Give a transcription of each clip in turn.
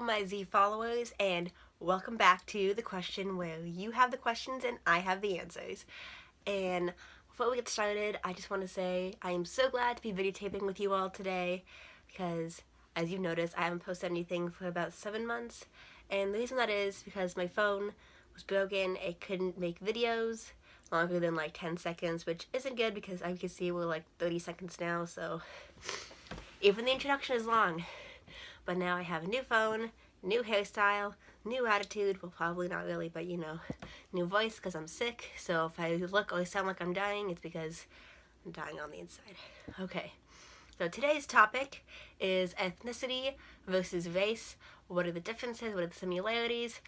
my Z followers, and welcome back to the question where you have the questions and I have the answers. And before we get started, I just want to say I am so glad to be videotaping with you all today because, as you've noticed, I haven't posted anything for about 7 months. And the reason that is because my phone was broken. It couldn't make videos longer than like 10 seconds, which isn't good because as you can see we're like 30 seconds now, so even the introduction is long. But now I have a new phone, new hairstyle, new attitude, well probably not really, but you know, new voice because I'm sick, so if I look or sound like I'm dying, it's because I'm dying on the inside. Okay, so today's topic is ethnicity versus race. What are the differences? What are the similarities?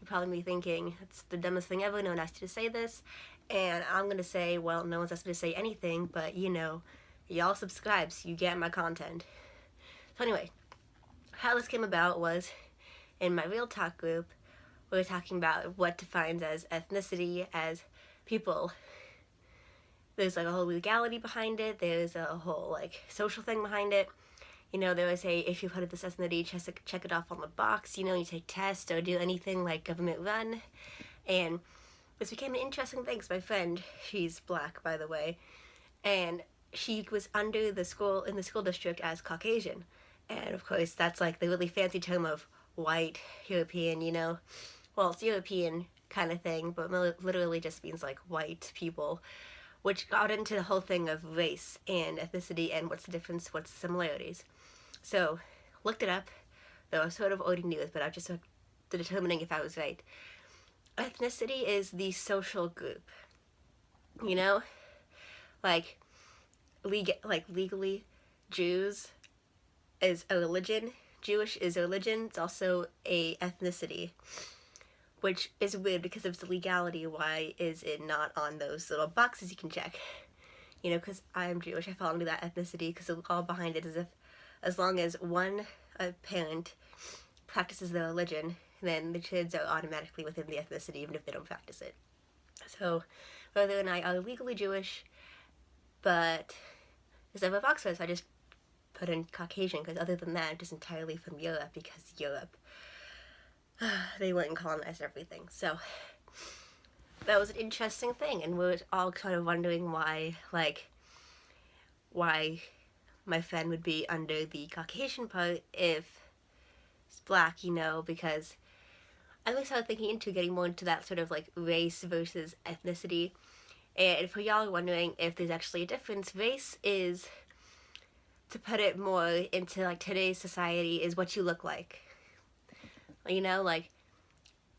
You're probably be thinking, it's the dumbest thing ever, no one asked you to say this. And I'm going to say, well, no one's asked me to say anything, but you know, y'all subscribe so you get my content. So anyway, how this came about was in my Real Talk group, we were talking about what defines as ethnicity, as people. There's like a whole legality behind it, there's a whole like social thing behind it. You know, they always say if you put this ethnicity, check it off on the box, you know, you take tests or do anything like government run. And this became an interesting thing because my friend, she's black by the way, and she was under the school, in the school district as Caucasian. And of course that's like the really fancy term of white, European, you know. Well, it's European kind of thing, but literally just means like white people, which got into the whole thing of race and ethnicity and what's the difference, what's the similarities. So, looked it up, though I sort of already knew it, but I was just determining if I was right. Ethnicity is the social group, you know? Like legally, Jews is a religion, Jewish is a religion, it's also a ethnicity, which is weird because of the legality. Why is it not on those little boxes you can check? You know, because I'm Jewish, I fall under that ethnicity because all behind it is if, as long as one parent practices their religion, then the kids are automatically within the ethnicity even if they don't practice it. So, brother and I are legally Jewish, but instead of a box so I just put in Caucasian because other than that, just entirely from Europe because Europe, they went and colonized everything. So that was an interesting thing, and we're all kind of wondering why my friend would be under the Caucasian part if he's black, you know, because I really started thinking into getting more into that sort of like race versus ethnicity. And for y'all wondering if there's actually a difference, race is, to put it more into like today's society, is what you look like. You know, like,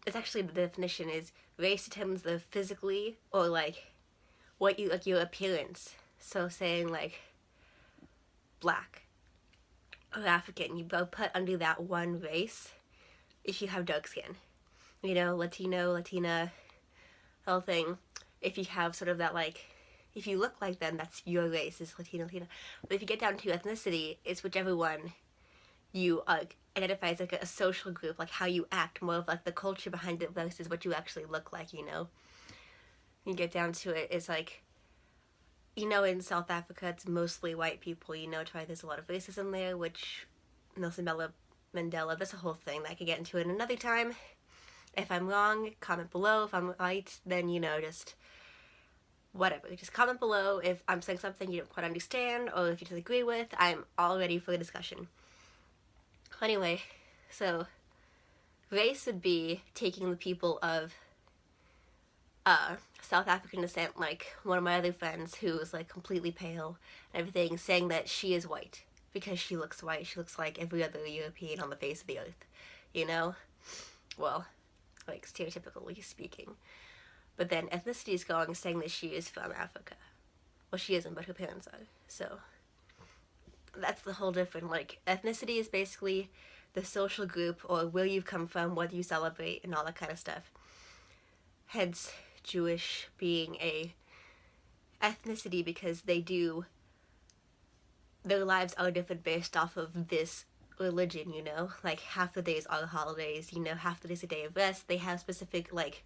it's actually, the definition is race determines the physically, or like what you, like your appearance. So saying like black or African, you both put under that one race if you have dark skin. You know, Latino, Latina, whole thing. If you have sort of that like, if you look like them, that's your race, is Latino, Latina. But if you get down to ethnicity, it's whichever one you identify as like a social group, like how you act, more of like the culture behind it versus what you actually look like, you know. You get down to it, it's like, you know, in South Africa, it's mostly white people, you know, it's why there's a lot of racism there, which Nelson Mandela, that's a whole thing that I could get into it another time. If I'm wrong, comment below. If I'm right, then, you know, just whatever. Just comment below if I'm saying something you don't quite understand or if you disagree with. I'm all ready for the discussion. Anyway, so race would be taking the people of South African descent, like one of my other friends who is like completely pale and everything, saying that she is white because she looks white. She looks like every other European on the face of the earth, you know? Well, like stereotypically speaking. But then ethnicity is going, saying that she is from Africa. Well, she isn't, but her parents are. So that's the whole different, like, ethnicity is basically the social group or where you've come from, what you celebrate, and all that kind of stuff. Hence, Jewish being a ethnicity because their lives are different based off of this religion, you know? Like, half the days are holidays, you know, half the days a day of rest. They have specific, like,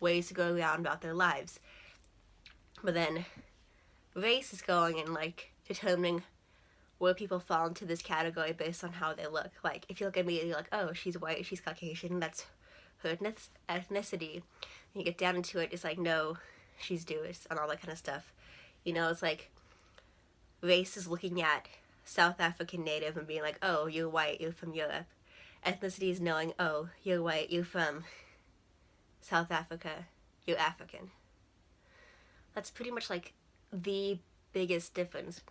ways to go around about their lives. But then race is going and like determining where people fall into this category based on how they look. Like, if you look immediately like, oh, she's white, she's Caucasian, that's her ethnicity. And you get down into it, it's like, no, she's Jewish, and all that kind of stuff. You know, it's like race is looking at South African native and being like, oh, you're white, you're from Europe. Ethnicity is knowing, oh, you're white, you're from South Africa, you're African. That's pretty much like the biggest difference.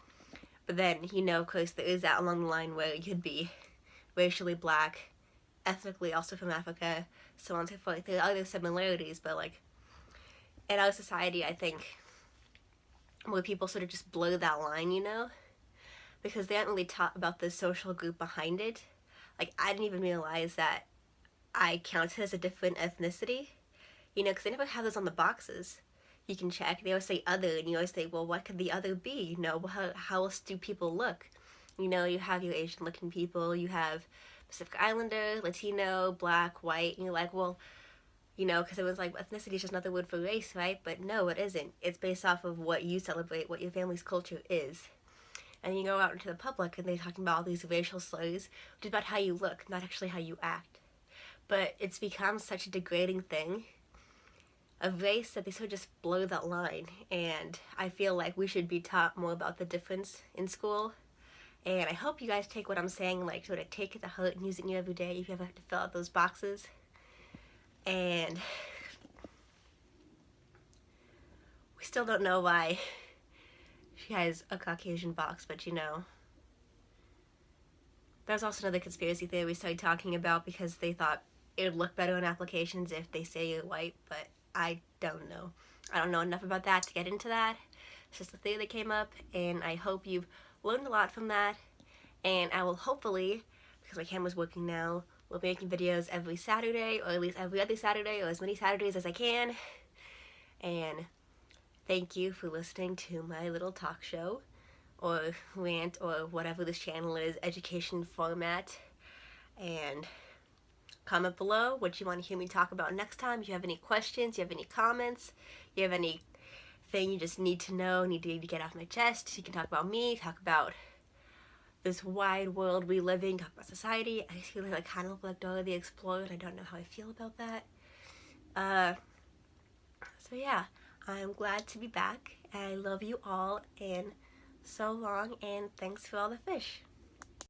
But then, you know, of course, there is that along the line where you could be racially black, ethnically also from Africa, so on and so forth. There are other similarities, but like in our society, I think where people sort of just blur that line, you know, because they aren't really taught about the social group behind it. Like, I didn't even realize that I counted as a different ethnicity, you know, because they never have those on the boxes. You can check. They always say other, and you always say, well, what could the other be? You know, how else do people look? You know, you have your Asian looking people, you have Pacific Islander, Latino, black, white, and you're like, well, you know, because it was like ethnicity is just another word for race, right? But no, it isn't. It's based off of what you celebrate, what your family's culture is. And you go out into the public and they're talking about all these racial slurs, which is about how you look, not actually how you act. But it's become such a degrading thing of race that they sort of just blow that line. And I feel like we should be taught more about the difference in school. And I hope you guys take what I'm saying, like sort of take it to heart and use it in your everyday if you ever have to fill out those boxes. And we still don't know why she has a Caucasian box, but you know. There's also another conspiracy theory we started talking about because they thought it would look better in applications if they say you're white, but I don't know. I don't know enough about that to get into that. It's just a theory that came up, and I hope you've learned a lot from that. And I will hopefully, because my camera's working now, we'll be making videos every Saturday, or at least every other Saturday, or as many Saturdays as I can. And thank you for listening to my little talk show, or rant, or whatever this channel is, education format. And comment below what you want to hear me talk about next time. If you have any questions, you have any comments, you have anything you just need to know, need to get off my chest, you can talk about me, talk about this wide world we live in, talk about society. I feel like kind of like Dora the Explorer, and I don't know how I feel about that. So yeah, I'm glad to be back. I love you all, and so long, and thanks for all the fish.